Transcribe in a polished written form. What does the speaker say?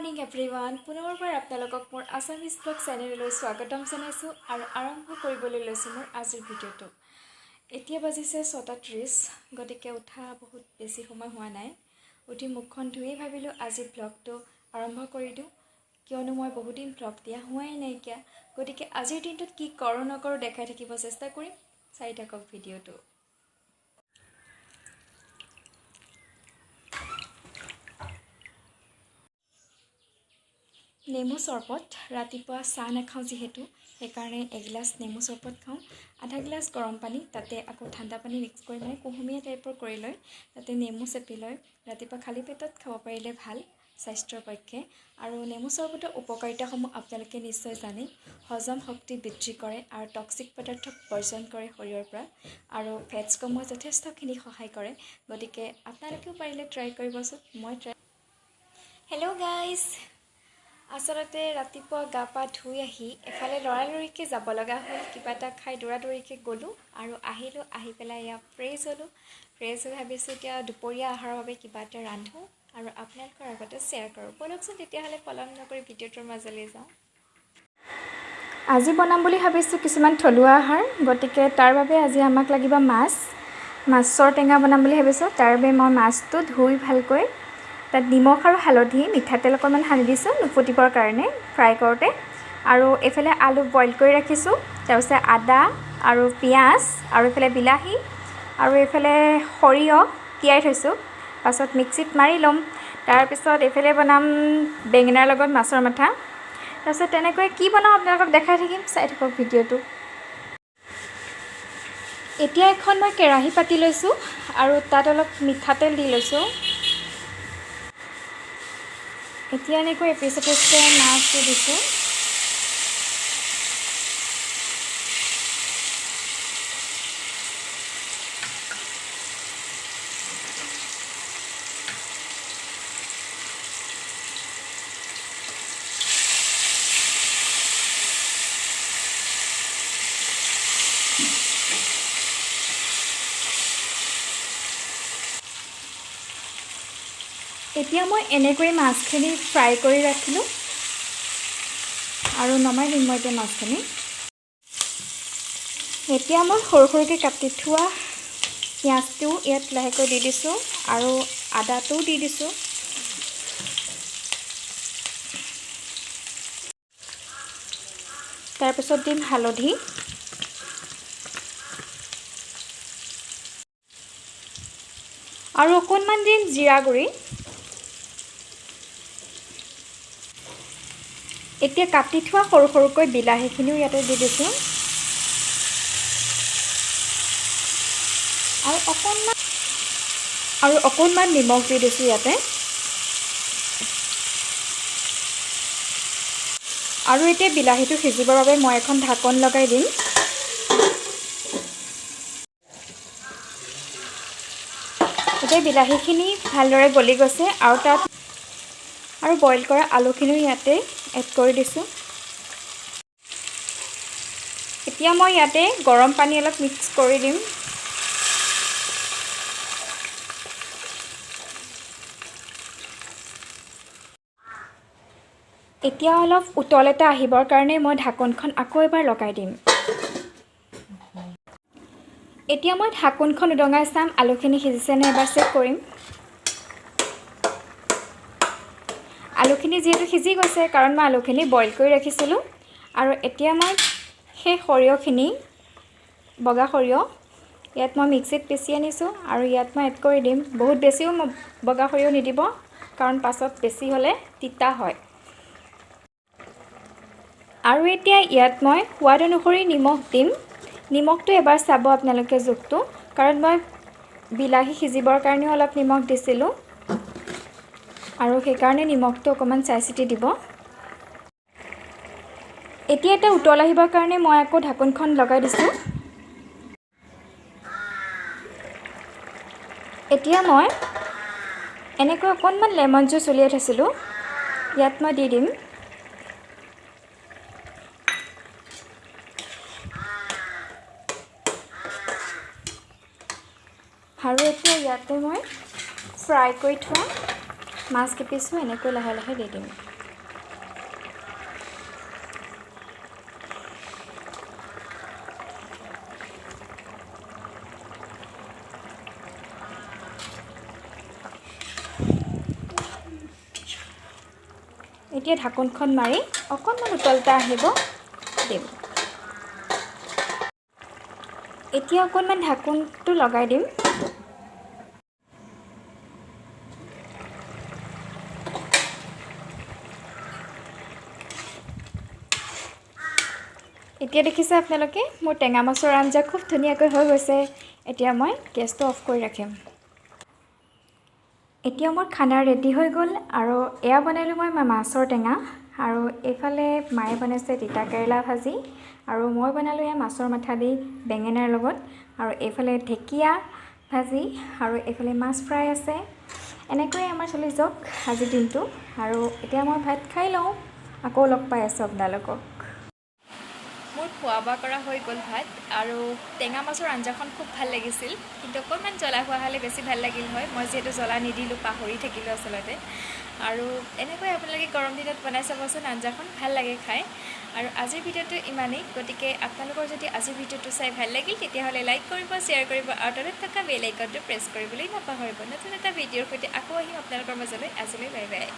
Morning everyone পুনৰবাৰ আপোনালোকক মোৰ আছামিজ ব্লগ চেনেললৈ স্বাগতম জনাইছোঁ আৰু আৰম্ভ কৰিবলৈ লৈছোঁ মোৰ আজিৰ ভিডিঅ'টো। এতিয়া বাজিছে 6:30, গতিকে উঠা বহুত বেছি সময় হোৱা নাই। উঠি মুখখন ধুই ভাবিলোঁ আজি ব্লগটো আৰম্ভ কৰি দিওঁ, কিয়নো মই বহুদিন ব্লগ দিয়া হোৱাই নাইকিয়া। গতিকে আজিৰ দিনটোত কি কৰোঁ নকৰোঁ দেখাই থাকিব চেষ্টা কৰিম, চাই থাকক ভিডিঅ'টো। নেমু চৰবত, ৰাতিপুৱা চাহ নাখাওঁ যিহেতু সেইকাৰণে এগিলাচ নেমু চৰবত খাওঁ। আধা গিলাচ গৰম পানী, তাতে আকৌ ঠাণ্ডা পানী মিক্স কৰি মানে কুহুমীয়া টাইপৰ কৰি লৈ তাতে নেমু চেপি লৈ ৰাতিপুৱা খালী পেটত খাব পাৰিলে ভাল স্বাস্থ্যৰ পক্ষে। আৰু নেমু চৰবতৰ উপকাৰিতাসমূহ আপোনালোকে নিশ্চয় জানে। হজম শক্তি বৃদ্ধি কৰে আৰু টক্সিক পদাৰ্থক বৰ্জন কৰে শৰীৰৰ পৰা, আৰু ফেটছ কমোৱাত যথেষ্টখিনি সহায় কৰে। গতিকে আপোনালোকেও পাৰিলে ট্ৰাই কৰিবচোন। হেল্ল' গাইজ, আচলতে ৰাতিপুৱা গা পা ধুই আহি এফালে লৰালৰিকৈ যাব লগা হ'ল। কিবা এটা খাই দৌৰাদৌৰিকৈ গ'লোঁ আৰু আহিলোঁ। আহি পেলাই এয়া ফ্ৰেছ হ'লোঁ। ফ্ৰেছ হৈ ভাবিছোঁ এতিয়া দুপৰীয়া আহাৰৰ বাবে কিবা এটা ৰান্ধোঁ আৰু আপোনালোকৰ আগতে শ্বেয়াৰ কৰোঁ। ব'লকচোন তেতিয়াহ'লে পলম নকৰি ভিডিঅ'টোৰ মাজলৈ যাওঁ। আজি বনাম বুলি ভাবিছোঁ কিছুমান থলুৱা আহাৰ, গতিকে তাৰ বাবে আজি আমাক লাগিব মাছৰ টেঙা বনাম বুলি ভাবিছোঁ। তাৰ বাবে মই মাছটো ধুই ভালকৈ তাত নিমখ আৰু হালধি মিঠাতেল অকণমান সানি দিছোঁ নুফুটিবৰ কাৰণে ফ্ৰাই কৰোঁতে। আৰু এইফালে আলু বইল কৰি ৰাখিছোঁ, তাৰপিছত আদা আৰু পিঁয়াজ আৰু এইফালে বিলাহী আৰু এইফালে সৰিয়হ তিয়াই থৈছোঁ, পাছত মিক্সিত মাৰি ল'ম। তাৰপিছত এইফালে বনাম বেঙেনাৰ লগত মাছৰ মাথা। তাৰপিছত তেনেকৈ কি বনাওঁ আপোনালোকক দেখাই থাকিম, চাই থাকক ভিডিঅ'টো। এতিয়া এখন মই কেৰাহী পাতি লৈছোঁ আৰু তাত অলপ মিঠাতেল দি লৈছোঁ। এতিয়া এনেকৈ এপিচ এপিচকৈ মাছ দি দিছোঁ। এতিয়া মই এনেকৈ মাছখিনি ফ্ৰাই কৰি ৰাখিলোঁ আৰু নমাই দিম মই এতিয়া মাছখিনি। এতিয়া মই সৰু সৰুকৈ কাটি থোৱা পিঁয়াজটো ইয়াত লাহেকৈ দি দিছোঁ আৰু আদাটোও দি দিছোঁ। তাৰপিছত দিম হালধি আৰু অকণমান দিম জিৰা গুড়ি। এতিয়া কাটি থোৱা সৰু সৰুকৈ বিলাহীখিনিও ইয়াতে দি দিছোঁ আৰু অকণমান নিমখ দি দিছোঁ ইয়াতে। আৰু এতিয়া বিলাহীটো সিজিবৰ বাবে মই এখন ঢাকন লগাই দিম। এতিয়া বিলাহীখিনি ভালদৰে গলি গৈছে আৰু তাত আৰু বইল কৰা আলুখিনিও ইয়াতে এড কৰি দিছোঁ। এতিয়া মই ইয়াতে গৰম পানী অলপ মিক্স কৰি দিম। এতিয়া অলপ উতল এটা আহিবৰ কাৰণে মই ঢাকনখন আকৌ এবাৰ লগাই দিম। এতিয়া মই ঢাকনখন উদঙাই চাম আলুখিনি সিজিছেনে এবাৰ চেক কৰিম। আলুখিনি যিহেতু সিজি গৈছে কাৰণ মই আলুখিনি বইল কৰি ৰাখিছিলোঁ। আৰু এতিয়া মই সেই সৰিয়হখিনি, বগা সৰিয়হ ইয়াত মই মিক্সিত পিচি আনিছোঁ আৰু ইয়াত মই এড কৰি দিম। বহুত বেছিও বগা সৰিয়হ নিদিব কাৰণ পাছত বেছি হ'লে তিতা হয়। আৰু এতিয়া ইয়াত মই সোৱাদ অনুসৰি নিমখ দিম। নিমখটো এবাৰ চাব আপোনালোকে জোখটো, কাৰণ মই বিলাহী সিজিবৰ কাৰণেও অলপ নিমখ দিছিলোঁ আৰু সেইকাৰণে নিমখটো অকণমান চাই চিতি দিব। এতিয়া এটা উতল আহিবৰ কাৰণে মই আকৌ ঢাকনখন লগাই দিছোঁ। এতিয়া মই এনেকৈ অকণমান লেমন জুচ উলিয়াই থৈছিলোঁ, ইয়াত মই দি দিম। আৰু এতিয়া ইয়াতে মই ফ্ৰাই কৰি থোৱা মাছ কেইপিচো এনেকৈ লাহে লাহে দি দিম। এতিয়া ঢাকোনখন মাৰি অকণমান উতলটা আহিব দিম। এতিয়া অকণমান ঢাকোনটো লগাই দিম। এতিয়া দেখিছে আপোনালোকে মোৰ টেঙা মাছৰ আঞ্জা খুব ধুনীয়াকৈ হৈ গৈছে। এতিয়া মই গেছটো অফ কৰি ৰাখিম। এতিয়া মোৰ খানা ৰেডি হৈ গ'ল আৰু এয়া বনালোঁ মই মাছৰ টেঙা আৰু এইফালে মায়ে বনাইছে তিতা কেৰেলা ভাজি আৰু মই বনালোঁ এয়া মাছৰ মাথা দি বেঙেনাৰ লগত আৰু এইফালে ঢেকীয়া ভাজি আৰু এইফালে মাছ ফ্ৰাই আছে। এনেকৈয়ে আমাৰ চলি যাওক আজিৰ দিনটো আৰু এতিয়া মই ভাত খাই লওঁ। আকৌ লগ পাই আছোঁ আপোনালোকক। মোৰ খোৱা বোৱা কৰা হৈ গ'ল ভাত আৰু টেঙা মাছৰ আঞ্জাখন খুব ভাল লাগিছিল, কিন্তু অকণমান জ্বলা হোৱা হ'লে বেছি ভাল লাগিল হয়। মই যিহেতু জ্বলা নিদিলোঁ, পাহৰি থাকিলোঁ আচলতে। আৰু এনেকৈ আপোনালোকে গৰম দিনত বনাই চাবচোন, আঞ্জাখন ভাল লাগে খাই। আৰু আজিৰ ভিডিঅ'টো ইমানেই, গতিকে আপোনালোকৰ যদি আজিৰ ভিডিঅ'টো চাই ভাল লাগিল তেতিয়াহ'লে লাইক কৰিব, শ্বেয়াৰ কৰিব আৰু তলত থকা বেল আইকনটো প্ৰেছ কৰিবলৈ নাপাহৰিব। নতুন এটা ভিডিঅ'ৰ সৈতে আকৌ আহিম আপোনালোকৰ মাজলৈ। আজিলৈ বাই বাই।